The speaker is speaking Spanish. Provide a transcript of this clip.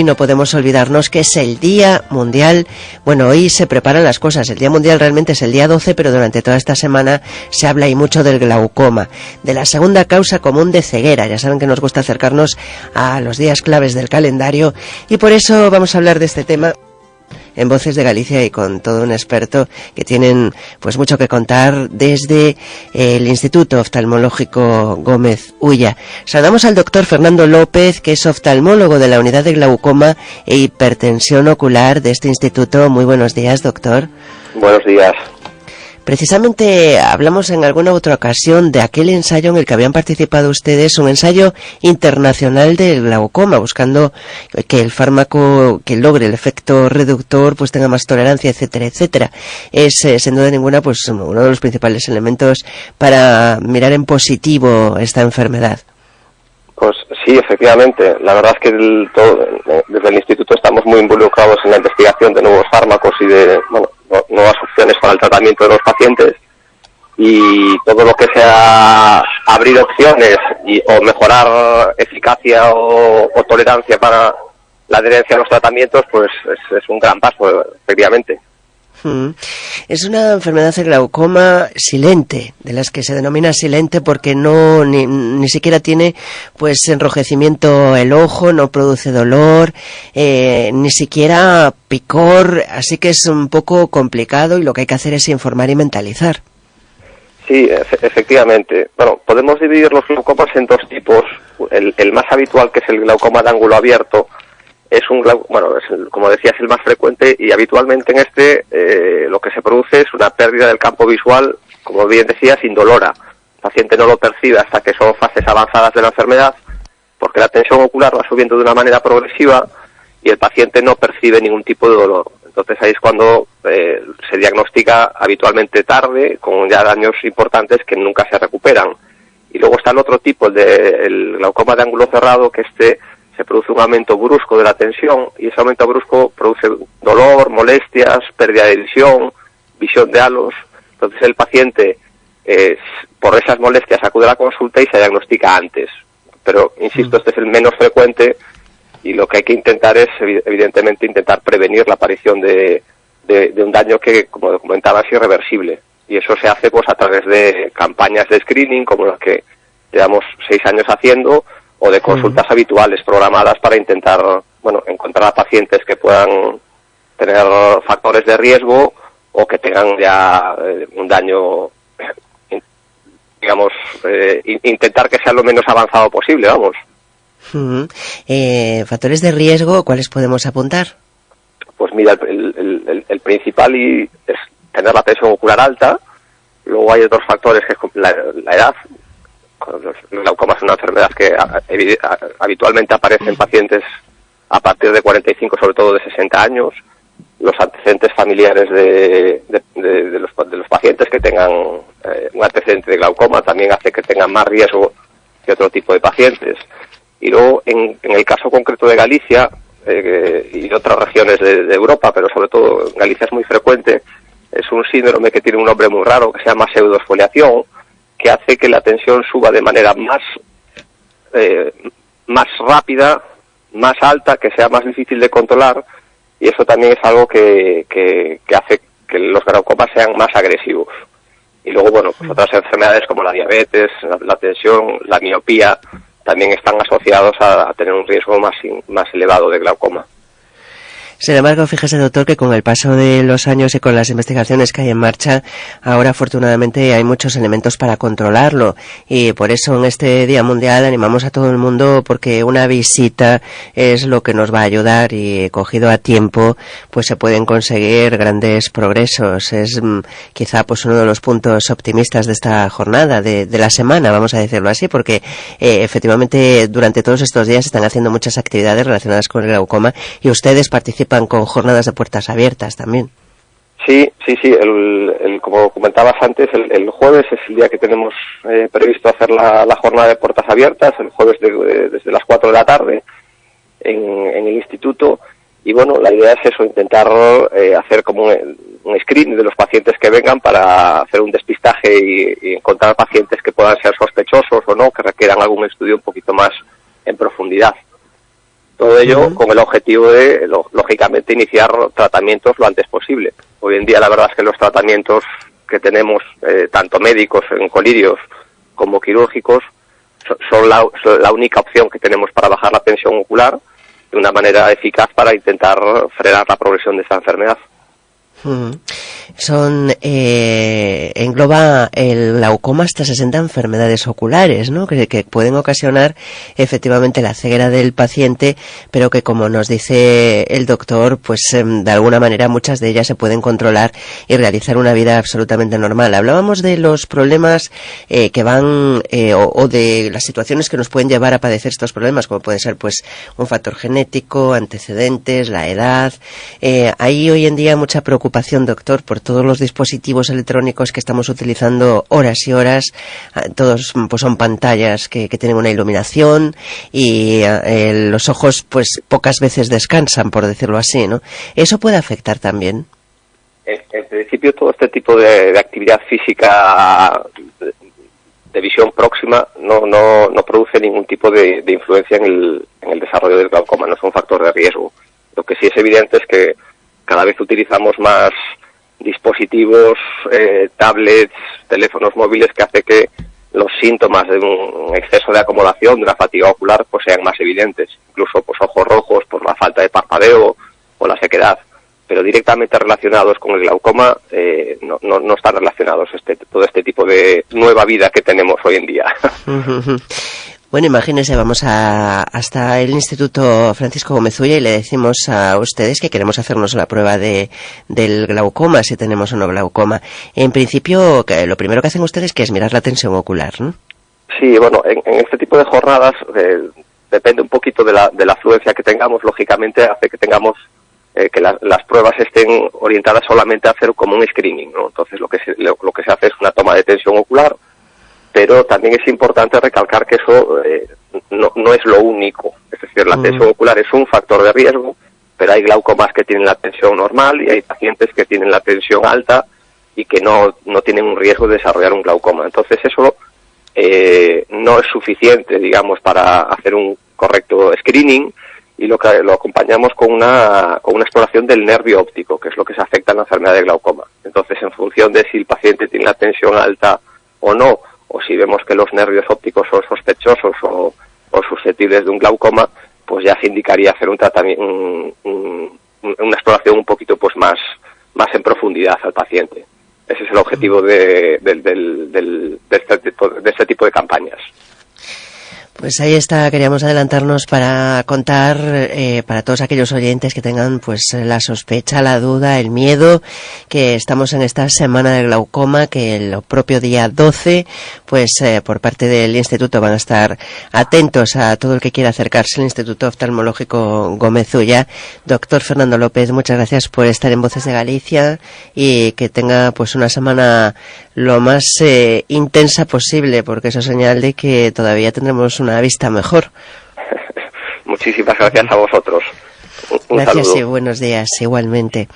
Y no podemos olvidarnos que es el Día Mundial, bueno, hoy se preparan las cosas, el Día Mundial realmente es el día 12, pero durante toda esta semana se habla y mucho del glaucoma, de la segunda causa común de ceguera. Ya saben que nos gusta acercarnos a los días claves del calendario y por eso vamos a hablar de este tema en Voces de Galicia y con todo un experto que tienen pues mucho que contar desde el Instituto Oftalmológico Gómez Ulla. Saludamos al doctor Fernando López, que es oftalmólogo de la Unidad de Glaucoma e Hipertensión Ocular de este instituto. Muy buenos días, doctor. Buenos días. Precisamente hablamos en alguna otra ocasión de aquel ensayo en el que habían participado ustedes, un ensayo internacional del glaucoma, buscando que el fármaco que logre el efecto reductor pues tenga más tolerancia, etcétera, etcétera. Es sin duda ninguna pues uno de los principales elementos para mirar en positivo esta enfermedad. Pues sí, efectivamente. La verdad es que desde el instituto estamos muy involucrados en la investigación de nuevos fármacos y de nuevas opciones para el tratamiento de los pacientes, y todo lo que sea abrir opciones o mejorar eficacia o tolerancia para la adherencia a los tratamientos, pues es un gran paso, efectivamente. Es una enfermedad de glaucoma silente, de las que se denomina silente porque no ni siquiera tiene pues enrojecimiento el ojo, no produce dolor, ni siquiera picor, así que es un poco complicado y lo que hay que hacer es informar y mentalizar. Sí, efectivamente. Bueno, podemos dividir los glaucomas en dos tipos. El más habitual, que es el glaucoma de ángulo abierto, es como decías, el más frecuente, y habitualmente en lo que se produce es una pérdida del campo visual, como bien decías, indolora. El paciente no lo percibe hasta que son fases avanzadas de la enfermedad, porque la tensión ocular va subiendo de una manera progresiva y el paciente no percibe ningún tipo de dolor. Entonces ahí es cuando se diagnostica habitualmente tarde, con ya daños importantes que nunca se recuperan. Y luego está el otro tipo, el glaucoma de ángulo cerrado, que se produce un aumento brusco de la tensión, y ese aumento brusco produce dolor, molestias, pérdida de visión de halos. Entonces el paciente, por esas molestias, acude a la consulta y se diagnostica antes. Pero, insisto, este es el menos frecuente, y lo que hay que intentar es, evidentemente, intentar prevenir la aparición de un daño que, como comentaba, es irreversible. Y eso se hace pues a través de campañas de screening, como las que llevamos 6 años haciendo, o de consultas habituales programadas para intentar, encontrar a pacientes que puedan tener factores de riesgo o que tengan ya un daño, digamos, intentar que sea lo menos avanzado posible, vamos. Factores de riesgo, ¿cuáles podemos apuntar? Pues mira, el principal es tener la tensión ocular alta. Luego hay otros factores, que es la edad. El glaucoma es una enfermedad que habitualmente aparece en pacientes a partir de 45, sobre todo de 60 años. Los antecedentes familiares de los pacientes que tengan un antecedente de glaucoma también hace que tengan más riesgo que otro tipo de pacientes. Y luego, en el caso concreto de Galicia y de otras regiones de Europa, pero sobre todo en Galicia es muy frecuente, es un síndrome que tiene un nombre muy raro, que se llama pseudoesfoliación, que hace que la tensión suba de manera más rápida, más alta, que sea más difícil de controlar, y eso también es algo que hace que los glaucomas sean más agresivos. Y luego, pues otras enfermedades como la diabetes, la tensión, la miopía, también están asociados a tener un riesgo más elevado de glaucoma. Sin embargo, fíjese, doctor, que con el paso de los años y con las investigaciones que hay en marcha, ahora afortunadamente hay muchos elementos para controlarlo, y por eso en este Día Mundial animamos a todo el mundo, porque una visita es lo que nos va a ayudar, y cogido a tiempo pues se pueden conseguir grandes progresos. Es quizá pues uno de los puntos optimistas de esta jornada, de la semana, vamos a decirlo así, porque efectivamente durante todos estos días se están haciendo muchas actividades relacionadas con el glaucoma, y ustedes participan con jornadas de puertas abiertas también. Sí, como comentabas antes, el jueves es el día que tenemos previsto hacer la jornada de puertas abiertas, el jueves desde las 4 de la tarde en el instituto, y la idea es eso, intentar hacer como un screening de los pacientes que vengan para hacer un despistaje y encontrar pacientes que puedan ser sospechosos o no, que requieran algún estudio un poquito más en profundidad. Todo ello con el objetivo de, lógicamente, iniciar tratamientos lo antes posible. Hoy en día la verdad es que los tratamientos que tenemos, tanto médicos en colirios como quirúrgicos, son la única opción que tenemos para bajar la tensión ocular de una manera eficaz para intentar frenar la progresión de esta enfermedad. Engloba el glaucoma hasta 60 enfermedades oculares, ¿no? Que pueden ocasionar efectivamente la ceguera del paciente, pero que, como nos dice el doctor, pues de alguna manera muchas de ellas se pueden controlar y realizar una vida absolutamente normal. Hablábamos de los problemas que van o de las situaciones que nos pueden llevar a padecer estos problemas, como puede ser pues un factor genético, antecedentes, la edad. Hay hoy en día mucha preocupación, doctor, por todos los dispositivos electrónicos que estamos utilizando horas y horas. Todos pues son pantallas que tienen una iluminación y los ojos pues pocas veces descansan, por decirlo así, ¿no? ¿Eso puede afectar también? En principio, todo este tipo de actividad física de visión próxima no produce ningún tipo de influencia en el desarrollo del glaucoma, no es un factor de riesgo. Lo que sí es evidente es que cada vez utilizamos más dispositivos, tablets, teléfonos móviles, que hace que los síntomas de un exceso de acomodación, de una fatiga ocular, pues sean más evidentes. Incluso pues ojos rojos por la falta de parpadeo o la sequedad. Pero directamente relacionados con el glaucoma no están relacionados todo este tipo de nueva vida que tenemos hoy en día. Bueno, imagínense, vamos hasta el Instituto Francisco Gómez Ulla y le decimos a ustedes que queremos hacernos la prueba del glaucoma, si tenemos o no glaucoma. En principio, lo primero que hacen ustedes que es mirar la tensión ocular, ¿no? Sí, bueno, en este tipo de jornadas depende un poquito de la afluencia que tengamos. Lógicamente hace que tengamos que las pruebas estén orientadas solamente a hacer como un screening, ¿no? Entonces lo que se hace es una toma de tensión ocular, pero también es importante recalcar que eso no es lo único. Es decir, la tensión ocular es un factor de riesgo, pero hay glaucomas que tienen la tensión normal y hay pacientes que tienen la tensión alta y que no tienen un riesgo de desarrollar un glaucoma. Entonces eso no es suficiente, digamos, para hacer un correcto screening, y lo acompañamos con una exploración del nervio óptico, que es lo que se afecta en la enfermedad de glaucoma. Entonces, en función de si el paciente tiene la tensión alta o no, o si vemos que los nervios ópticos son sospechosos o susceptibles de un glaucoma, pues ya se indicaría hacer un tratamiento, una exploración un poquito pues más en profundidad al paciente. Ese es el objetivo de este tipo de campañas. Pues ahí está, queríamos adelantarnos para contar para todos aquellos oyentes que tengan pues la sospecha, la duda, el miedo, que estamos en esta semana del glaucoma, que el propio día 12 pues por parte del Instituto van a estar atentos a todo el que quiera acercarse al Instituto Oftalmológico Gómez Ulla. Doctor Fernando López, muchas gracias por estar en Voces de Galicia y que tenga pues una semana lo más intensa posible, porque eso es señal de que todavía tendremos una vista mejor. Muchísimas gracias a vosotros. Un gracias saludo. Y buenos días igualmente.